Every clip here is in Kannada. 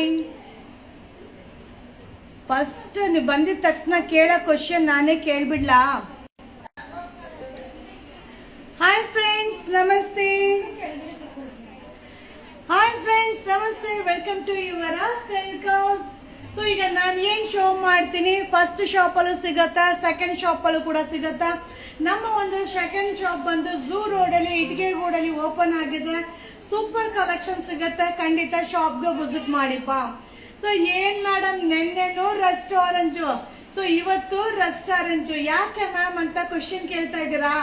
ಹಾಯ್. ಫಸ್ಟ್ ನೀವು ಬಂದಿದ ತಕ್ಷಣ ಕೇಳೋ ಕ್ವಶನ್ ನಾನೇ ಕೇಳ್ಬಿಡ್ಲಾ? ಹಾಯ್ ಫ್ರೆಂಡ್ಸ್, ನಮಸ್ತೆ. ಹಾಯ್ ಫ್ರೆಂಡ್ಸ್, ನಮಸ್ತೆ. Welcome to your silks. So ಈಗ ನಾನು ಏನ್ ಶೋ ಮಾಡ್ತೀನಿ, ಫಸ್ಟ್ ಶಾಪ್ ಅಲ್ಲೂ ಸಿಗತ್ತಾ, ಸೆಕೆಂಡ್ ಶಾಪ್ ಅಲ್ಲೂ ಕೂಡ ಸಿಗತ್ತಾ. ನಮ್ಮ ಒಂದು ಸೆಕೆಂಡ್ ಶಾಪ್ ಬಂದು ಝೂ ರೋಡ್ ಅಲ್ಲಿ ಇಟ್ಗೆಗೂಡಲ್ಲಿ ಓಪನ್ ಆಗಿದೆ. ಸೂಪರ್ ಕಲೆಕ್ಷನ್ ಸಿಗತ್ತೆ, ಖಂಡಿತ ಶಾಪ್ಗೆ ವಿಸಿಟ್ ಮಾಡಿಪ್ಪ. ಸೊ ಏನ್ ಮೇಡಮ್, ನೆನ್ನೆನೂ ರಸ್ಟ್ ಆರೆಂಜು, ಸೊ ಇವತ್ತು ರಸ್ಟ್ ಆರೆಂಜು ಯಾಕೆ ಮ್ಯಾಮ್ ಅಂತ ಕ್ವಶನ್ ಕೇಳ್ತಾ ಇದ್ದೀರಾ?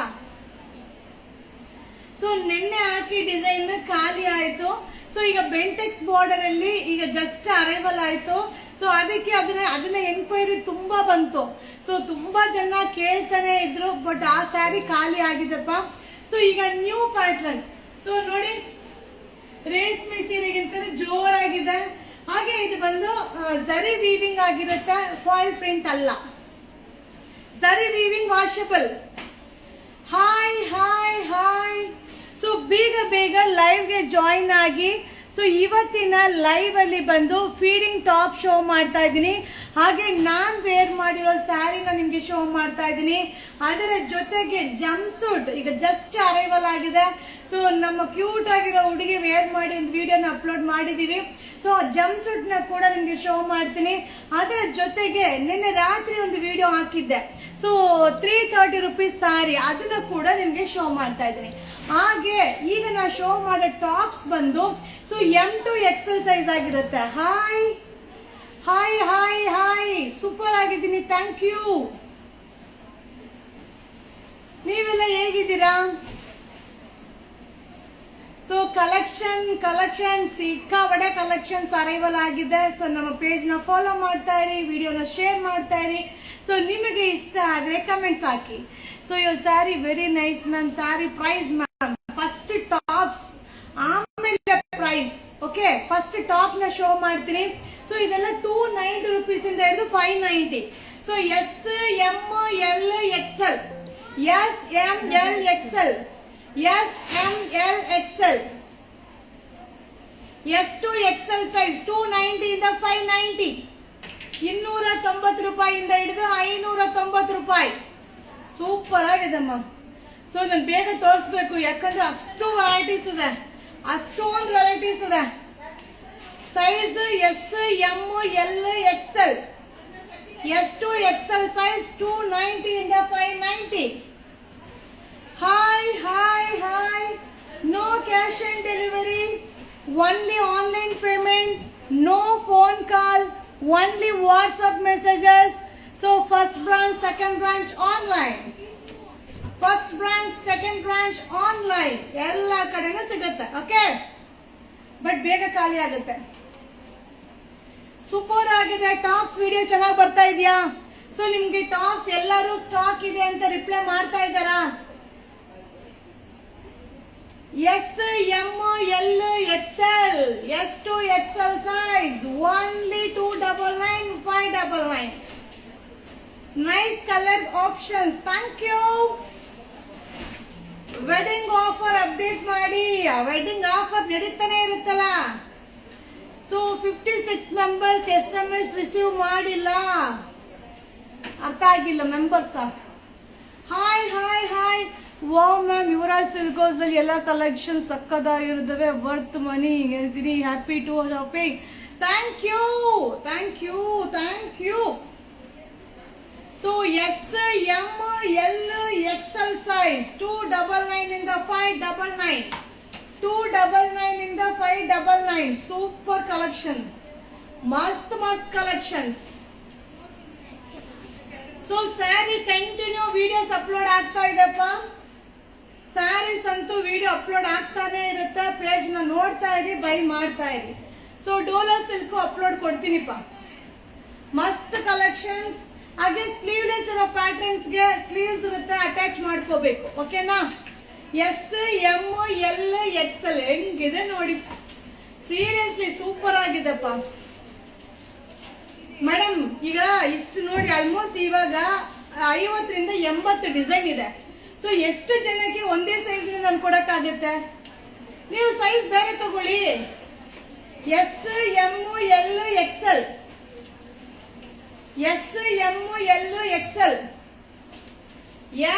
ಸೊ ನಿನ್ನೆ ಹಾಕಿ ಡಿಸೈನ್ ಖಾಲಿ ಆಯ್ತು. ಸೊ ಈಗ ಬೆಂಟೆಕ್ಸ್ ಬಾರ್ಡರ್ ಅಲ್ಲಿ ಈಗ ಜಸ್ಟ್ ಅರೈವಲ್ ಆಯ್ತು. ಸೊ ಅದಕ್ಕೆ ಅದನ್ನ ಎನ್ಕ್ವೈರಿ ತುಂಬಾ ಬಂತು. ಸೊ ತುಂಬಾ ಜನ ಕೇಳ್ತಾನೆ ಇದ್ರು, ಬಟ್ ಆ ಸ್ಯಾರಿ ಖಾಲಿ ಆಗಿದೆಪ್ಪ. ಸೊ ಈಗ ನ್ಯೂ ಪ್ಯಾಟರ್ನ್, ಸೊ ನೋಡಿ ರೇಷ್ಮೆ ಸೀರೆಗಿಂತ ಜೋರಾಗಿದೆ. ಹಾಗೆ ಇದು ಬಂದು ಝರಿ ವೀವಿಂಗ್ ಆಗಿರುತ್ತೆ, ಫಾಯಿಲ್ ಪ್ರಿಂಟ್ ಅಲ್ಲ. Zari weaving washable. Hi hi hi. So ಬೇಗ ಬೇಗ ಲೈವ್ಗೆ ಜಾಯಿನ್ ಆಗಿ. ಸೊ ಇವತ್ತಿನ ಲೈವ್ ಅಲ್ಲಿ ಬಂದು ಫೀಡಿಂಗ್ ಟಾಪ್ ಶೋ ಮಾಡ್ತಾ ಇದ್ದೀನಿ. ಹಾಗೆ ನಾನ್ ವೇರ್ ಮಾಡಿರೋ ಸ್ಯಾರಿನ ನಿಮ್ಗೆ ಶೋ ಮಾಡ್ತಾ ಇದ್ದೀನಿ. ಅದರ ಜೊತೆಗೆ ಜಂಪ್ ಸೂಟ್ ಈಗ ಜಸ್ಟ್ ಅರೈವಲ್ ಆಗಿದೆ. ಸೊ ನಮ್ಮ ಕ್ಯೂಟ್ ಆಗಿರೋ ಹುಡುಗಿ ವೇರ್ ಮಾಡಿ ಒಂದು ವಿಡಿಯೋನ ಅಪ್ಲೋಡ್ ಮಾಡಿದೀವಿ. ಸೊ ಜಂಪ್ ಸೂಟ್ ನ ಕೂಡ ನಿಮ್ಗೆ ಶೋ ಮಾಡ್ತೀನಿ. ಅದರ ಜೊತೆಗೆ ನಿನ್ನೆ ರಾತ್ರಿ ಒಂದು ವಿಡಿಯೋ ಹಾಕಿದ್ದೆ. ಸೊ 330 ರೂಪೀಸ್ ಸಾರಿ, ಅದನ್ನ ಕೂಡ ನಿಮ್ಗೆ ಶೋ ಮಾಡ್ತಾ ಇದ್ದೀನಿ. ಹಾಗೆ ಈಗ ನಾ ಶೋ ಮಾಡೋ ಟಾಪ್ಸ್ ಬಂದು ಸೊ M2 XL ಸೈಜ್ ಆಗಿರುತ್ತೆ. Hi hi hi hi, super ಆಗಿದ್ದೀನಿ, ಥ್ಯಾಂಕ್ ಯು. ನೀವೆಲ್ಲ ಹೇಗಿದ್ದೀರಾ? ಸೊ ಕಲೆಕ್ಷನ್ ಸಿಕ್ಕಾಪಟ್ಟೆ ಕಲೆಕ್ಷನ್ಸ್ ಅರೈವಲ್ ಆಗಿದೆ. ಸೊ ನಮ್ಮ ಪೇಜ್ ನ ಫಾಲೋ ಮಾಡ್ತಾ ಇರಿ, ವಿಡಿಯೋನ ಶೇರ್ ಮಾಡ್ತಾ ಇರಿ. ಸೊ ನಿಮಗೆ ಇಷ್ಟ ಆದ್ರೆ ಕಮೆಂಟ್ಸ್ ಹಾಕಿ. So your sari very nice ma'am. Sari price ma'am, first tops ಆಮೇಲೆ ಪ್ರೈಸ್. ಓಕೆ, ಫಸ್ಟ್ ಟಾಪ್ ನ ಶೋ ಮಾಡ್ತೀನಿ. ಸೊ ಇದೆಲ್ಲ 290 ರೂಪೀಸ್ ಇಂದ ಹಿಡಿದು 590. So S M L XL, S M L XL, S M L XL, S2 XL size 290 ಇಂದ 590, 290 ರೂಪಾಯಿಯಿಂದ ಹಿಡಿದು 590 ರೂಪಾಯಿ. ಸೂಪರ್ ಆಗಿದೆಮ್ಮ. ಸೊ ನಾನು ಬೇಗ ತೋರಿಸ್ಬೇಕು, ಯಾಕಂದ್ರೆ ಅಷ್ಟು ವೆರೈಟೀಸ್ ಇದೆ, ಅಷ್ಟೊಂದು ವೆರೈಟೀಸ್ ಇದೆ. Size S M L XL, S2 XL size 290 ಇಂದ 590. Hi hi hi. No cash on delivery, only online payment, no phone call, only WhatsApp messages. So first branch, second branch online, first branch, second branch online, ಎಲ್ಲ ಕಡೆನೂ ಸಿಗುತ್ತೆ. ಓಕೆ, ಬಟ್ ಬೇಗ ಖಾಲಿ ಆಗುತ್ತೆ. ಸೂಪರ್ ಆಗಿದೆ. ಟಾಪ್ಸ್ ವಿಡಿಯೋ ಚೆನ್ನಾಗಿ ಬರ್ತಾ ಇದೆಯಾ? ಸೊ ನಿಮ್ಗೆ ಟಾಪ್ಸ್ ಎಲ್ಲರೂ ಸ್ಟಾಕ್ ಇದೆ ಅಂತ ರಿಪ್ಲೈ ಮಾಡ್ತಾ ಇದ್ದಾರಾ? S M L XL, S2 XL size only 299, 599. Nice colour options, thank you. Wedding offer update ಮಾಡಿ, ವೆಡ್ಡಿಂಗ್ ಆಫರ್ ನಡೀತಾನೆ ಇರುತ್ತಲ್ಲ. ಸೊ 56 ಮೆಂಬರ್ಸ್ SMS ರಿಸೀವ್ ಮಾಡಿಲ್ಲ, ಅರ್ಥ ಆಗಿಲ್ಲ members. Hi hi hi. Wow ma'am, Yuvaraj silks ಅಲ್ಲಿ ಎಲ್ಲ ಕಲೆಕ್ಷನ್ ಸಕ್ಕದಾಗಿರುತ್ತವೆ, ವರ್ತ್ ಮನಿ ಹೇಳ್ತೀನಿ. Happy to shopping, thank you thank you thank you. So S M L XL size 299 ಇಂದ 599, 299 ಇಂದ 599. ಸೂಪರ್ ಕಲೆಕ್ಷನ್, ಮಸ್ತ್ ಮಸ್ತ್ collections. So sari continue videos upload ಆಗ್ತಾ ಇದೆಪ್ಪ. ಸ್ಯಾರೀಸ್ ಅಂತೂ ವಿಡಿಯೋ ಅಪ್ಲೋಡ್ ಆಗ್ತಾನೆ ಇರುತ್ತೆ. ಪೇಜ್ ನ ನೋಡ್ತಾ ಇರಿ, ಬೈ ಮಾಡ್ತಾ ಇರಿ. ಸೊ ಡೋಲೋ ಸಿಲ್ಕ್ ಅಪ್ಲೋಡ್ ಕೊಡ್ತೀನಿಪ್ಪ, ಮಸ್ತ್ ಕಲೆಕ್ಷನ್ಸ್. ಹಾಗೆ ಸ್ಲೀವ್ಲೆಸ್ ಇರೋ ಪ್ಯಾಟರ್ನ್ಸ್ ಗೆ ಸ್ಲೀವ್ಸ್ ಇರುತ್ತೆ, ಅಟ್ಯಾಚ್ ಮಾಡ್ಕೋಬೇಕು. ಓಕೆನಾ? ಎಸ್ ಎಂ ಎಲ್ ಎಕ್ಸೆಲ್ ಹೆಂಗಿದೆ ನೋಡಿ, ಸೀರಿಯಸ್ಲಿ ಸೂಪರ್ ಆಗಿದೆಪ್ಪ ಮೇಡಮ್. ಈಗ ಇಷ್ಟು ನೋಡಿ, ಆಲ್ಮೋಸ್ಟ್ ಇವಾಗ 50 ರಿಂದ 80 ಡಿಸೈನ್ ಇದೆ. ಸೊ ಎಷ್ಟು ಜನಕ್ಕೆ ಒಂದೇ ಸೈಜ್ ನಾನು ಕೊಡಕ್ಕಾಗುತ್ತೆ? ನೀವು ಸೈಜ್ ಬೇರೆ ತಗೊಳ್ಳಿ. S M L XL, S M L XL,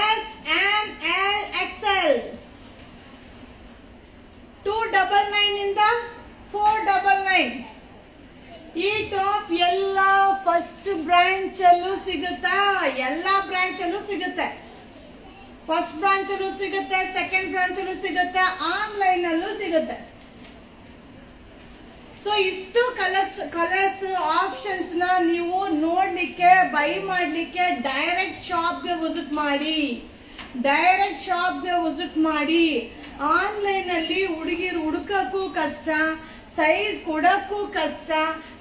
S M L XL 299 ಇಂದ 499. ಈ ಟಾಪ್ ಎಲ್ಲ ಫಸ್ಟ್ ಬ್ರಾಂಚ್ ಅಲ್ಲೂ ಸಿಗುತ್ತಾ? ಎಲ್ಲಾ ಬ್ರಾಂಚ್ ಅಲ್ಲೂ ಸಿಗುತ್ತೆ. ಫಸ್ಟ್ ಬ್ರಾಂಚ್ ಅಲ್ಲೂ ಸಿಗುತ್ತೆ, ಸೆಕೆಂಡ್ ಬ್ರಾಂಚ್ ಅಲ್ಲೂ ಸಿಗುತ್ತೆ, ಆನ್ಲೈನ್ ಅಲ್ಲೂ ಸಿಗುತ್ತೆ. ಸೊ ಇಷ್ಟು ಕಲರ್ಸ್ ಆಪ್ಷನ್ಸ್ ನ ನೀವು ನೋಡ್ಲಿಕ್ಕೆ, ಬೈ ಮಾಡ್ಲಿಕ್ಕೆ ಡೈರೆಕ್ಟ್ ಶಾಪ್ಗೆ ವಿಸಿಟ್ ಮಾಡಿ. ಡೈರೆಕ್ಟ್ ಶಾಪ್ಗೆ ವಿಸಿಟ್ ಮಾಡಿ. ಆನ್ಲೈನ್ ಅಲ್ಲಿ ಹುಡುಗಿರು ಹುಡುಕಕ್ಕೂ ಕಷ್ಟ, ಸೈಜ್ ಕೊಡಕ್ಕೂ ಕಷ್ಟ.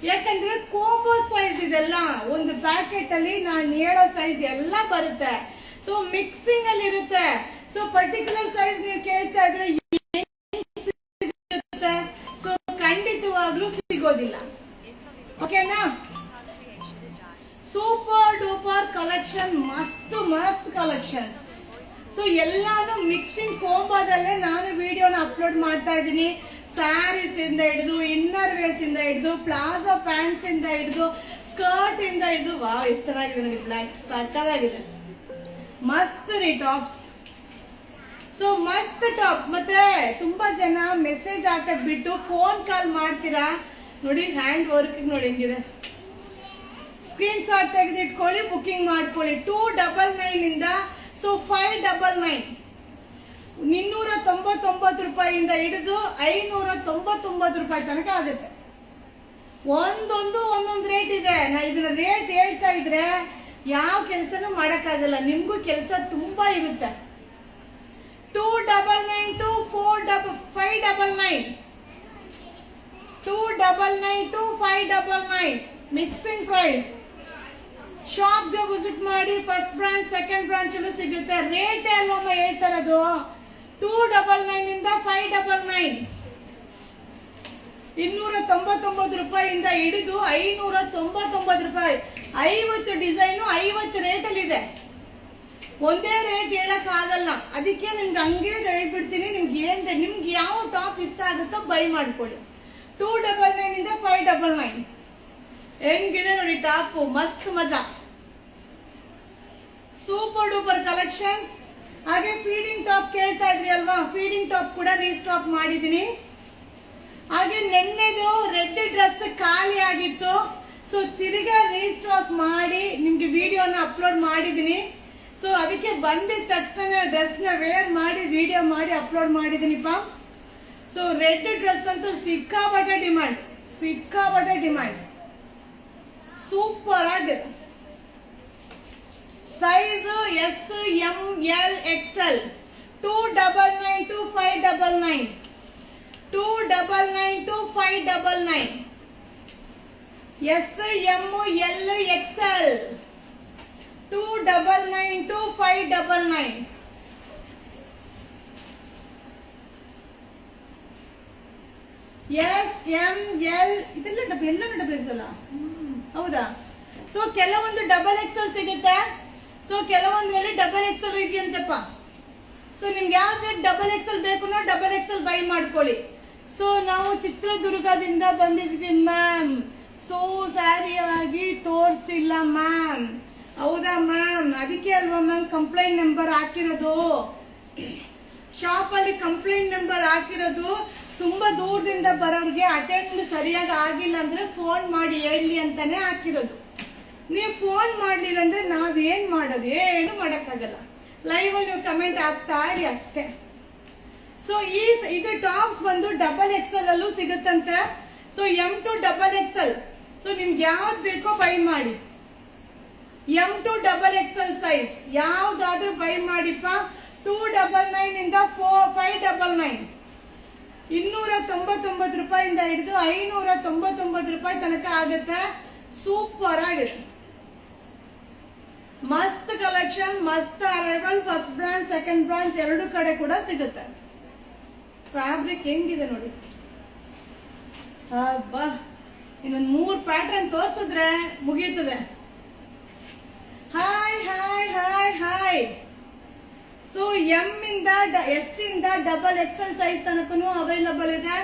ಯಾಕಂದ್ರೆ ಕೋಂಬೋ ಸೈಜ್ ಇದೆಲ್ಲ ಒಂದು ಪ್ಯಾಕೆಟ್ ಅಲ್ಲಿ ನಾನು ಹೇಳೋ ಸೈಜ್ ಎಲ್ಲ ಬರುತ್ತೆ. ಸೊ ಮಿಕ್ಸಿಂಗ್ ಅಲ್ಲಿ ಇರುತ್ತೆ. ಸೊ ಪರ್ಟಿಕ್ಯುಲರ್ ಸೈಜ್ ನೀವು ಕೇಳ್ತಾ ಇದ್ರೆ ಸಿಗುತ್ತೆ. ಸೊ ಖಂಡಿತವಾಗ್ಲೂ ಸಿಗೋದಿಲ್ಲ. ಓಕೆನಾ? ಸೂಪರ್ ಡೂಪರ್ ಕಲೆಕ್ಷನ್, ಮಸ್ತ್ ಕಲೆಕ್ಷನ್ಸ್. ಸೊ ಎಲ್ಲಾನು ಮಿಕ್ಸಿಂಗ್ ಕೋಂಬೋದಲ್ಲೇ ನಾನು ವಿಡಿಯೋನ ಅಪ್ಲೋಡ್ ಮಾಡ್ತಾ ಇದ್ದೀನಿ. ಸ್ಯಾರೀಸ್ ಇಂದ ಹಿಡಿದು, ಇನ್ನರ್ ವೇರ್ಸ್ ಇಂದ ಹಿಡಿದು, ಪ್ಲಾಜೋ ಪ್ಯಾಂಟ್ಸ್ ಇಂದ ಹಿಡಿದು, ಸ್ಕರ್ಟ್ ಇಂದ ಹಿಡಿದು. ವಾವ್, ಎಷ್ಟು ಚೆನ್ನಾಗಿದೆ ನೋಡಿ, ಬ್ಲಾಕ್ ಸಕ್ಕದಾಗಿದೆ. ಮಸ್ತ್ ರೀ ಟಾಪ್ಸ್. ಸೊ ಮಸ್ತ್ ಟಾಪ್. ಮತ್ತೆ ತುಂಬಾ ಜನ ಮೆಸೇಜ್ ಹಾಕದ್ ಬಿಟ್ಟು ಫೋನ್ ಕಾಲ್ ಮಾಡ್ತೀರಾ. ನೋಡಿ ಹ್ಯಾಂಡ್ ವರ್ಕ್ ನೋಡಿ ಹೆಂಗಿದೆ. ಸ್ಕ್ರೀನ್ ಶಾಟ್ ತೆಗೆದಿಟ್ಕೊಳ್ಳಿ, ಬುಕಿಂಗ್ ಮಾಡ್ಕೊಳ್ಳಿ. 299 ಇಂದ 599, 299 ರೂಪಾಯಿಯಿಂದ ಹಿಡಿದು 599 ರೂಪಾಯಿ ತನಕ ಆಗುತ್ತೆ. ಒಂದೊಂದು ರೇಟ್ ಇದೆ. ನಾ ಇದನ್ನ ರೇಟ್ ಹೇಳ್ತಾ ಇದ್ರೆ ಯಾವ ಕೆಲಸನೂ ಮಾಡಕ್ಕಾಗಲ್ಲ. ನಿಮ್ಗೂ ಕೆಲಸ ತುಂಬಾ ಇರುತ್ತೆ. 299 to 599, 299 to 599 ಮಿಕ್ಸಿಂಗ್ ಪ್ರೈಸ್. ಶಾಪ್ಗೆ ವಿಸಿಟ್ ಮಾಡಿ. ಫಸ್ಟ್ ಬ್ರಾಂಚ್, ಸೆಕೆಂಡ್ ಬ್ರಾಂಚ್ ಅಲ್ಲೂ ಸಿಗುತ್ತೆ. ರೇಟ್ ಅಲ್ಲೊಮ್ಮೆ ಹೇಳ್ತಾ ಇರೋದು 299 ಇಂದ 599, 299 ರೂಪಾಯಿಯಿಂದ ಹಿಡಿದು 599 ರೂಪಾಯಿ. 50 ಡಿಸೈನು 50 ರೇಟ್ ಅಲ್ಲಿ ಇದೆ. ಒಂದೇ ರೇಟ್ ಹೇಳಕ್ ಆಗಲ್ಲ. ಅದಕ್ಕೆ ನಿಮ್ಗೆ ಹಂಗೆ ಹೇಳ್ಬಿಡ್ತೀನಿ. ನಿಮ್ಗೆ ಯಾವ ಟಾಪ್ ಇಷ್ಟ ಆಗುತ್ತೋ ಬೈ ಮಾಡ್ಕೊಳ್ಳಿ. 299 ಇಂದ 599. ಹೆಂಗಿದೆ ನೋಡಿ ಟಾಪ್, ಮಸ್ತ್ ಮಜಾ. Super duper collections. ಹಾಗೆ ಫೀಡಿಂಗ್ ಟಾಪ್ ಕೇಳ್ತಾ ಇದ್ರಿ ಅಲ್ವಾ, ಫೀಡಿಂಗ್ ಟಾಪ್ ಕೂಡ ರೀಸ್ಟಾಕ್ ಮಾಡಿದೀನಿ. ಹಾಗೆ ನೆನ್ನೆದು ರೆಡ್ ಡ್ರೆಸ್ ಖಾಲಿ ಆಗಿತ್ತು. ಸೊ ತಿರ್ಗಾ ರೀಸ್ಟಾಕ್ ಮಾಡಿ ನಿಮ್ಗೆ ವಿಡಿಯೋನ ಅಪ್ಲೋಡ್ ಮಾಡಿದೀನಿ. ಸೊ ಅದಕ್ಕೆ ಬಂದಿದ ತಕ್ಷಣ ಡ್ರೆಸ್ ನ ವೇರ್ ಮಾಡಿ ವಿಡಿಯೋ ಮಾಡಿ ಅಪ್ಲೋಡ್ ಮಾಡಿದೀನಿಪ್ಪ. ಸೊ ರೆಡ್ ಡ್ರೆಸ್ ಅಂತೂ ಸಿಕ್ಕಾಪಟ್ಟೆ ಡಿಮ್ಯಾಂಡ್. ಸೂಪರ್ ಆಗಿದೆ. Size S M L XL 299 to 599, 299 to 599. S M L XL 299 to 599. S M L ಇದೆಲ್ಲ ಡಬಲ್ ಇರ್ತಲ್ಲ, ಹೌದಾ? ಸೊ ಕೆಲವೊಂದು ಡಬಲ್ ಎಕ್ಸೆಲ್ ಸಿಗುತ್ತೆ. ಸೊ ಕೆಲವೊಂದ್ರಲ್ಲಿ ಡಬಲ್ ಎಕ್ಸೆಲ್ ಇದೆಯಂತಪ್ಪ. ಸೊ ನಿಮ್ಗೆ ಯಾವ್ದು ಡಬಲ್ ಎಕ್ಸೆಲ್ ಬೇಕು ಡಬಲ್ ಎಕ್ಸೆಲ್ ಬೈ ಮಾಡ್ಕೊಳ್ಳಿ. ಸೊ ನಾವು ಚಿತ್ರದುರ್ಗದಿಂದ ಬಂದಿದ್ವಿ ಮ್ಯಾಮ್. ಸೊ ಸ್ಯಾರಿ ಆಗಿ ತೋರಿಸಿಲ್ಲ ಮ್ಯಾಮ್. ಹೌದಾ ಮ್ಯಾಮ್? ಅದಕ್ಕೆ ಅಲ್ವಾ ಮ್ಯಾಮ್ ಕಂಪ್ಲೇಂಟ್ ನಂಬರ್ ಹಾಕಿರೋದು. ಶಾಪ್ ಅಲ್ಲಿ ಕಂಪ್ಲೇಂಟ್ ನಂಬರ್ ಹಾಕಿರೋದು. ತುಂಬಾ ದೂರದಿಂದ ಬರೋರಿಗೆ ಅಟೆಂಡ್ ಸರಿಯಾಗಿ ಆಗಿಲ್ಲ ಅಂದ್ರೆ ಫೋನ್ ಮಾಡಿ ಹೇಳಿ ಅಂತಾನೆ ಹಾಕಿರೋದು. ನೀವು ಫೋನ್ ಮಾಡ್ಲಿಲ್ಲ ಅಂದ್ರೆ ನಾವೇನ್ ಮಾಡೋದು? ಏನು ಮಾಡಕ್ಕಾಗಲ್ಲ. ಲೈವ್ ಅಲ್ಲಿ ನೀವು ಕಮೆಂಟ್ ಹಾಕ್ತಾ ಇರಿ ಅಷ್ಟೇ. ಸೊ ಇದು ಟಾಪ್ಸ್ ಬಂದು ಡಬಲ್ ಎಕ್ಸೆಲ್ ಅಲ್ಲೂ ಸಿಗುತ್ತಂತೆ. So M2 double XL. So ನಿಮ್ಗೆ ಯಾವ್ದು ಬೇಕೋ ಬೈ ಮಾಡಿ. M2 ಡಬಲ್ ಎಕ್ಸೆಲ್ ಸೈಜ್ ಯಾವ್ದಾದ್ರೂ ಬೈ ಮಾಡಿಪ್ಪ. 299 ಇಂದ 599, 299 ರೂಪಾಯಿಂದ ಹಿಡಿದು 599 ರೂಪಾಯಿ ತನಕ ಆಗುತ್ತೆ. ಸೂಪರ್ ಆಗಿದೆ. ಮಸ್ತ್ ಕಲೆಕ್ಷನ್, ಮಸ್ತ್ arrival. First branch, second branch ಎರಡು ಕಡೆ ಕೂಡ ಸಿಗುತ್ತೆ. ಫ್ಯಾಬ್ರಿಕ್ ಹೆಂಗಿದೆ ನೋಡಿ. ಅಬ್ಬಾ, ಇನ್ನೊಂದು 3 ಪ್ಯಾಟರ್ನ್ ತೋರಿಸಿದ್ರೆ ಮುಗೀತದೆ. Hi hi hi hi. So S ಇಂದ ಡಬಲ್ ಎಕ್ಸೆಲ್ ಸೈಜ್ ತನಕನೂ ಅವೈಲಬಲ್ ಇದೆ.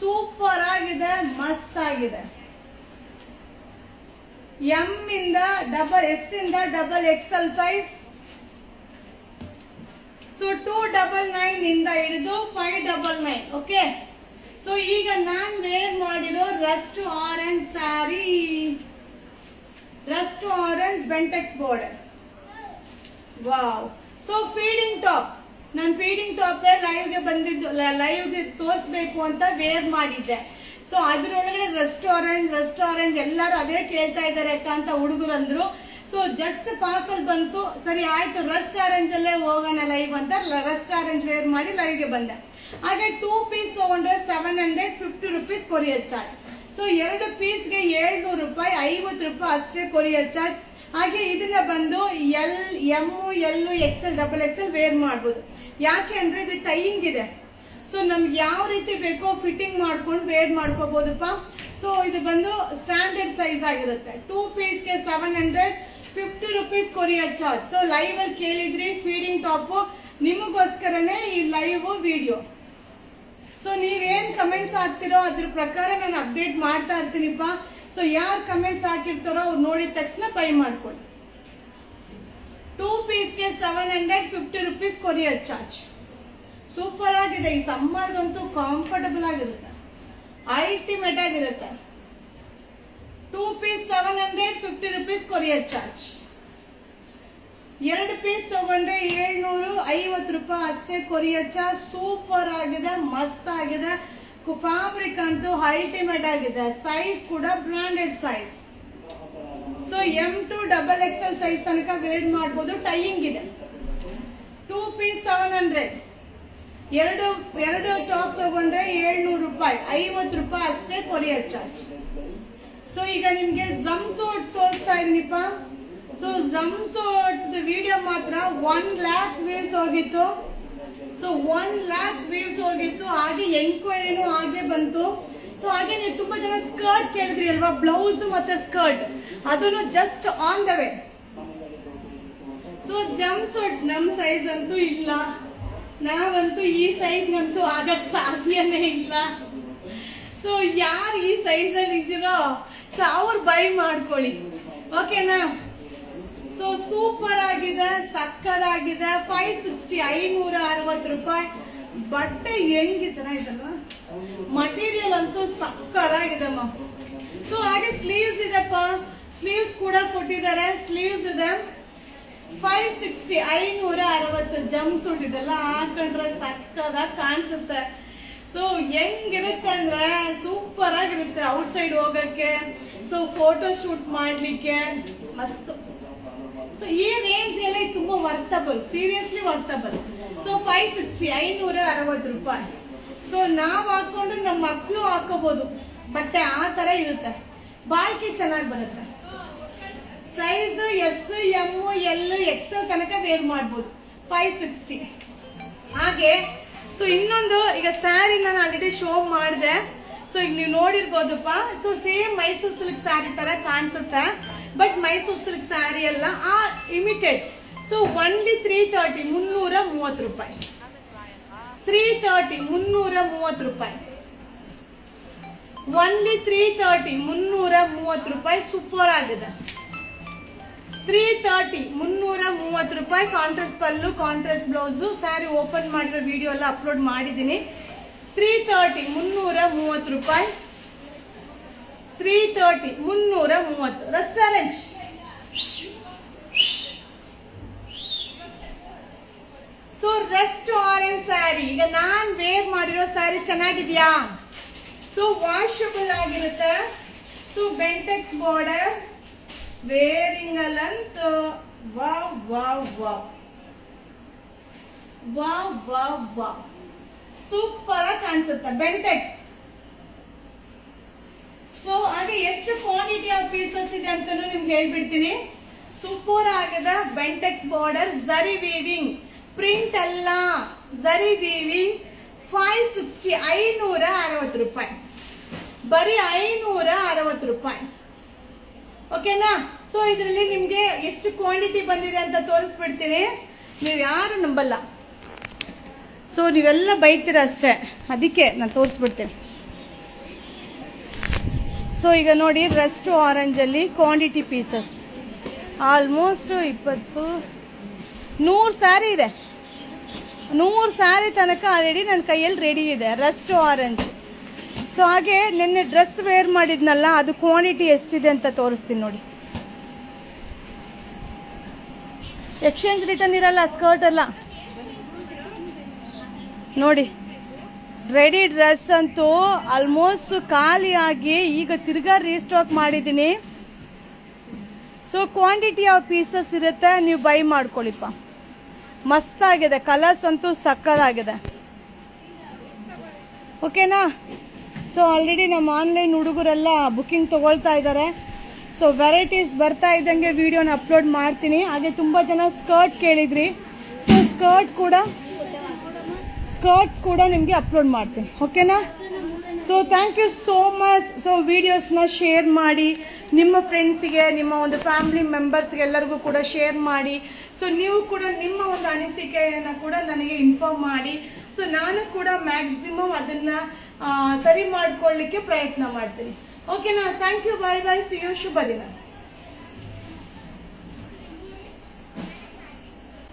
ಸೂಪರ್ ಆಗಿದೆ, ಮಸ್ತ್ ಆಗಿದೆ. ಎಂ ಇಂದ ಡಬಲ್ ಎಸ್ ಇಂದ ಡಬಲ್ XL ಸೈಜ್. ಸೊ 299 ಇಂದ ಹಿಡಿದು 599. ಓಕೆ, ಸೊ ಈಗ ನಾನ್ ವೇರ್ ಮಾಡಿರೋ rust orange sari, rust orange Bentex border. Wow. So feeding top, ನಾನು ಫೀಡಿಂಗ್ ಟಾಪ್ ಲೈವ್ಗೆ ಬಂದಿದ್ದು, ಲೈವ್ಗೆ ತೋರಿಸ್ಬೇಕು ಅಂತ ವೇರ್ ಮಾಡಿದ್ದೆ. ಸೊ ಅದ್ರೊಳಗಡೆ ರಸ್ಟ್ ಆರೆಂಜ್ ಎಲ್ಲರೂ ಅದೇ ಕೇಳ್ತಾ ಇದ್ದಾರೆ ಅಕ್ಕ ಅಂತ ಹುಡುಗರು ಅಂದ್ರು. ಸೊ ಜಸ್ಟ್ ಪಾರ್ಸಲ್ ಬಂತು, ಸರಿ ಆಯ್ತು ರಸ್ಟ್ ಆರೆಂಜ್ ಅಲ್ಲೇ ಹೋಗೋಣ ಲೈವ್ ಅಂತ ರಸ್ಟ್ ಆರೆಂಜ್ ವೇರ್ ಮಾಡಿ ಲೈವ್ಗೆ ಬಂದೆ. ಹಾಗೆ 2 ಪೀಸ್ ತಗೊಂಡ್ರೆ 750 ರೂಪೀಸ್ ಕೊರಿಯರ್ ಚಾರ್ಜ್. ಸೊ 2 ಪೀಸ್ಗೆ 700 ರೂಪಾಯಿ, 50 ರೂಪಾಯಿ ಅಷ್ಟೇ ಕೊರಿಯರ್ ಚಾರ್ಜ್. ಹಾಗೆ ಇದನ್ನ ಬಂದು M L XL double XL wear ಮಾಡ್ಬೋದು. ಯಾಕೆ ಅಂದ್ರೆ ಇದು ಟೈಯಿಂಗ್ ಇದೆ. ಸೊ ನಮ್ಗೆ ಯಾವ ರೀತಿ ಬೇಕೋ ಫಿಟ್ಟಿಂಗ್ ಮಾಡ್ಕೊಂಡು ವೇರ್ ಮಾಡ್ಕೋಬಹುದಪ್ಪ. ಸೊ ಇದು ಬಂದು ಸ್ಟ್ಯಾಂಡರ್ಡ್ ಸೈಜ್ ಆಗಿರುತ್ತೆ. 2 ಪೀಸ್ಗೆ 750 rupees courier charge. So live ಅಲ್ಲಿ ಕೇಳಿದ್ರಿ ಫೀಡಿಂಗ್ ಟಾಪ್, ನಿಮಗೋಸ್ಕರನೇ ಈ ಲೈವ್ ವಿಡಿಯೋ. ಸೊ ನೀವೇನ್ ಕಮೆಂಟ್ಸ್ ಹಾಕ್ತಿರೋ ಅದ್ರ ಪ್ರಕಾರ ನಾನು ಅಪ್ಡೇಟ್ ಮಾಡ್ತಾ ಇರ್ತೀನಿಪ್ಪ. ಸೊ ಯಾರು ಕಮೆಂಟ್ಸ್ ಹಾಕಿರ್ತಾರೋ ಅವ್ರು ನೋಡಿದ ತಕ್ಷಣ ಬೈ ಮಾಡ್ಕೊಳ್ಳಿ. 2 ಪೀಸ್ಗೆ 750 ರೂಪೀಸ್ ಕೊರಿಯರ್ ಚಾರ್ಜ್. ಸೂಪರ್ ಆಗಿದೆ. ಈ ಸಮ್ಮರ್ಗಂತೂ ಕಂಫರ್ಟಬಲ್ ಆಗಿರುತ್ತೆ, ಅಲ್ಟಿಮೇಟ್ ಆಗಿರುತ್ತೆ. 2 piece 750 rupees courier charge. 2 piece ತಗೊಂಡ್ರೆ 750 ರೂಪಾಯಿ ಅಷ್ಟೇ ಕೊರಿಯರ್ ಚಾರ್ಜ್. ಸೂಪರ್ ಆಗಿದೆ, ಮಸ್ತ್ ಆಗಿದೆ. ಫ್ಯಾಬ್ರಿಕ್ ಅಂತೂ ಅಲ್ಟಿಮೇಟ್ ಆಗಿದೆ. ಸೈಜ್ ಕೂಡ branded size. So M to double XL size ತನಕ ವೇರ್ ಮಾಡಬಹುದು. ಟೈಯಿಂಗ್ ಇದೆ. 2 ಪೀಸ್ 700. ಎರಡು ಟಾಪ್ ತಗೊಂಡ್ರೆ 700 ರೂಪಾಯಿ, 50 ರೂಪಾಯಿ ಅಷ್ಟೇ ಕೊರಿಯರ್ ಚಾರ್ಜ್. ಸೊ ಈಗ ನಿಮ್ಗೆ ಜಮ್ ಸೂಟ್ ತೋರಿಸ್ತಾ ಇದೀನಿಪ್ಪ. ಸೊ ಜಮ್ ಸೂಟ್ ವಿಡಿಯೋ ಮಾತ್ರ 1 lakh ವ್ಯೂಸ್ ಹೋಗಿತ್ತು. ಸೊ 1 lakh ವ್ಯೂಸ್ ಹೋಗಿತ್ತು. ಹಾಗೆ ಎನ್ಕ್ವೈರಿನೂ ಹಾಗೆ ಬಂತು. ಸೊ ಹಾಗೆ ನೀವು ತುಂಬಾ ಜನ ಸ್ಕರ್ಟ್ ಕೇಳಿದ್ರಿ ಅಲ್ವಾ, ಬ್ಲೌಸ್ ಮತ್ತೆ ಸ್ಕರ್ಟ್, ಅದನ್ನು just on the way. So jumpsuit ನಮ್ ಸೈಜ್ ಅಂತೂ ಇಲ್ಲ, ನಾವಂತೂ ಈ ಸೈಜ್ಗಂತೂ ಆಗಕ್ ಸಾಧ್ಯನೇ ಇಲ್ಲ. ಸೊ ಯಾರು ಈ ಸೈಜ್ ಅಲ್ಲಿ ಇದ್ದೀರೋ ಸೊ ಅವ್ರು ಬೈ ಮಾಡ್ಕೊಳ್ಳಿ, ಓಕೆನಾ. ಸೊ ಸೂಪರ್ ಆಗಿದೆ, ಸಕ್ಕದಾಗಿದೆ. 560, 560 ರೂಪಾಯಿ. ಬಟ್ಟೆ ಹೆಂಗೆ ಚೆನ್ನಾಗಿದಲ್ವಾ, ಮಟೀರಿಯಲ್ ಅಂತೂ ಸಕ್ಕದಾಗಿದೆಮ್ಮ. ಸೊ ಹಾಗೆ ಸ್ಲೀವ್ಸ್ ಇದೆಪ್ಪ, ಸ್ಲೀವ್ಸ್ ಕೂಡ ಕೊಟ್ಟಿದ್ದಾರೆ. ಸ್ಲೀವ್ಸ್ ಇದೆ 560, 560 ಜಂಪ್ ಸೂಟ್ ಇದೆಲ್ಲ ಹಾಕೊಂಡ್ರೆ ಸಕ್ಕದಾಗಿ ಕಾಣಿಸುತ್ತೆ. ಸೊ ಹೆಂಗಿರುತ್ತೆ ಅಂದ್ರೆ ಸೂಪರ್ ಆಗಿರುತ್ತೆ ಔಟ್ ಸೈಡ್ ಹೋಗಕ್ಕೆ, ಸೊ ಫೋಟೋ ಶೂಟ್ ಮಾಡ್ಲಿಕ್ಕೆ ಮಸ್ತ್. ಸೊ ಈ ರೇಂಜ್ ಎಲ್ಲ ತುಂಬಾ ವರ್ತಬಲ್, ಸೀರಿಯಸ್ಲಿ ವರ್ತಬಲ್. ಸೊ 560, 560 ರೂಪಾಯಿ. ಸೊ ನಾವ್ ಹಾಕೊಂಡು ನಮ್ಮ ಮಕ್ಕಳು ಹಾಕೋಬಹುದು ಬಟ್ಟೆ, ಆ ತರ ಇರುತ್ತೆ. ಬಾಳ್ಕೆ ಚೆನ್ನಾಗಿ ಬರುತ್ತೆ. Size S, M, L, XL ತನಕ ವೇರ್ ಮಾಡ್ಬೋದು. 560. ಹಾಗೆ ಸೊ ಇನ್ನೊಂದು, ಈಗ ಸ್ಯಾರಿ ನಾನು ಆಲ್ರೆಡಿ ಶೋ ಮಾಡಿದೆ. ಸೊ ಈಗ ನೀವು ನೋಡಿರ್ಬೋದಪ್ಪ. So same Mysuru silk sari ತರ ಕಾಣಿಸುತ್ತೆ, ಬಟ್ ಮೈಸೂರು ಸಿಲ್ಕ್ ಸ್ಯಾರಿ ಅಲ್ಲ, ಆ ಇಮಿಟೆಡ್. ಸೊ ಒನ್ಲಿ 330, 330 ರೂಪಾಯಿ. 330, 330 ರೂಪಾಯಿ. ಒನ್ಲಿ 330, 330 ರೂಪಾಯಿ. ಸೂಪರ್ ಆಗಿದೆ. 330, 330 ರೂಪಾಯಿ. ಕಾಂಟ್ರಾಸ್ಟ್ ಪಲ್ಲು, ಕಾಂಟ್ರಾಸ್ಟ್ ಬ್ಲೌಸ್. ಸ್ಯಾರಿ ಓಪನ್ ಮಾಡಿರೋ ವಿಡಿಯೋ ಎಲ್ಲ ಅಪ್ಲೋಡ್ ಮಾಡಿದ್ದೀನಿ. 330, 330 ರೂಪಾಯಿ. 330, 330. Rust orange. So Rust orange sari. ಈಗ ನಾನ್ ವೇರ್ ಮಾಡಿರೋ ಸ್ಯಾರಿ ಚೆನ್ನಾಗಿದ್ಯಾ? ಸೊ ವಾಷಬಲ್ ಆಗಿರುತ್ತೆ. ಸೊ ಬೆಂಟೆಕ್ಸ್ ಬಾರ್ಡರ್, ವೇರಿಂಗ್ ಅಲ್ಲಂತೂ wow wow wow wow wow wow, super ಆಗಿ ಕಾಣಿಸುತ್ತೆ ಬೆಂಟೆಕ್ಸ್. ಸೊ ಹಾಗೆ ಎಷ್ಟು ಕ್ವಾಂಟಿಟಿ ಆಫ್ ಪೀಸಸ್ ಇದೆ ಅಂತ ನಿಮ್ಗೆ ಹೇಳ್ಬಿಡ್ತೀನಿ. ಸೂಪರ್ ಆಗಿದೆ ಬೆಂಟೆಕ್ಸ್ ಬಾರ್ಡರ್, ಝರಿ ವೀವಿಂಗ್, ಪ್ರಿಂಟ್ ಅಲ್ಲ, ಝರಿ ವೀವಿಂಗ್. 560, 560 ರೂಪಾಯಿ. ಬರೀ 560 ರೂಪಾಯಿ. ಓಕೆನಾ. ಸೊ ಇದರಲ್ಲಿ ನಿಮ್ಗೆ ಎಷ್ಟು ಕ್ವಾಂಟಿಟಿ ಬಂದಿದೆ ಅಂತ ತೋರಿಸ್ಬಿಡ್ತೀನಿ, ನೀವು ಯಾರು ನಂಬಲ್ಲ. ಸೊ ನೀವೆಲ್ಲ ಬೈತೀರ ಅಷ್ಟೇ, ಅದಕ್ಕೆ ನಾನು ತೋರಿಸ್ಬಿಡ್ತೀನಿ. ಸೊ ಈಗ ನೋಡಿ ರಸ್ಟ್ ಆರೆಂಜಲ್ಲಿ ಕ್ವಾಂಟಿಟಿ ಪೀಸಸ್ ಆಲ್ಮೋಸ್ಟ್ 100 ಸ್ಯಾರಿ ಇದೆ. 100 ಸ್ಯಾರಿ ತನಕ ಆಲ್ರೆಡಿ ನನ್ನ ಕೈಯಲ್ಲಿ ರೆಡಿ ಇದೆ ರಸ್ಟ್ ಆರೆಂಜ್. ಸೊ ಹಾಗೆ ನಿನ್ನೆ ಡ್ರೆಸ್ ವೇರ್ ಮಾಡಿದ್ನಲ್ಲ, ಅದು ಕ್ವಾಂಟಿಟಿ ಎಷ್ಟಿದೆ ಅಂತ ತೋರಿಸ್ತೀನಿ ನೋಡಿ. ಎಕ್ಸ್ಚೇಂಜ್ ರಿಟರ್ನ್ ಇರಲ್ಲ, ಸ್ಕರ್ಟ್ ಅಲ್ಲ ನೋಡಿ. ರೆಡಿ ಡ್ರೆಸ್ ಅಂತೂ ಆಲ್ಮೋಸ್ಟ್ ಖಾಲಿಯಾಗಿ ಈಗ ತಿರ್ಗಾ ರೀಸ್ಟಾಕ್ ಮಾಡಿದ್ದೀನಿ. ಸೊ ಕ್ವಾಂಟಿಟಿ ಆಫ್ ಪೀಸಸ್ ಇರುತ್ತೆ, ನೀವು ಬೈ ಮಾಡ್ಕೊಳ್ಳಿಪ್ಪ. ಮಸ್ತಾಗಿದೆ, ಕಲರ್ಸ್ ಅಂತೂ ಸಕ್ಕದಾಗಿದೆ. ಓಕೆನಾ? ಸೊ ಆಲ್ರೆಡಿ ನಮ್ಮ ಆನ್ಲೈನ್ ಹುಡುಗರೆಲ್ಲ ಬುಕ್ಕಿಂಗ್ ತೊಗೊಳ್ತಾ ಇದ್ದಾರೆ. ಸೊ ವೆರೈಟೀಸ್ ಬರ್ತಾ ಇದ್ದಂಗೆ ವಿಡಿಯೋನ ಅಪ್ಲೋಡ್ ಮಾಡ್ತೀನಿ. ಹಾಗೆ ತುಂಬ ಜನ ಸ್ಕರ್ಟ್ ಕೇಳಿದ್ರಿ. ಸೊ ಸ್ಕರ್ಟ್ಸ್ ಕೂಡ ನಿಮಗೆ ಅಪ್ಲೋಡ್ ಮಾಡ್ತೀನಿ. ಓಕೆನಾ? So thank you so much. So ವಿಡಿಯೋಸ್ನ ಶೇರ್ ಮಾಡಿ, ನಿಮ್ಮ ಫ್ರೆಂಡ್ಸಿಗೆ, ನಿಮ್ಮ ಒಂದು ಫ್ಯಾಮಿಲಿ ಮೆಂಬರ್ಸ್ಗೆ ಎಲ್ಲರಿಗೂ ಕೂಡ ಶೇರ್ ಮಾಡಿ. ಸೊ ನೀವು ಕೂಡ ನಿಮ್ಮ ಒಂದು ಅನಿಸಿಕೆಯನ್ನು ಕೂಡ ನನಗೆ ಇನ್ಫಾರ್ಮ್ ಮಾಡಿ. ಸೊ ನಾನು ಕೂಡ ಮ್ಯಾಕ್ಸಿಮಮ್ ಅದನ್ನು ಸರಿ ಮಾಡ್ಕೊಳ್ಳಿಕ್ಕೆ ಪ್ರಯತ್ನ ಮಾಡ್ತೀನಿ. ಓಕೆನಾ? Thank you, bye bye, see you, ಶುಭ ದಿನ.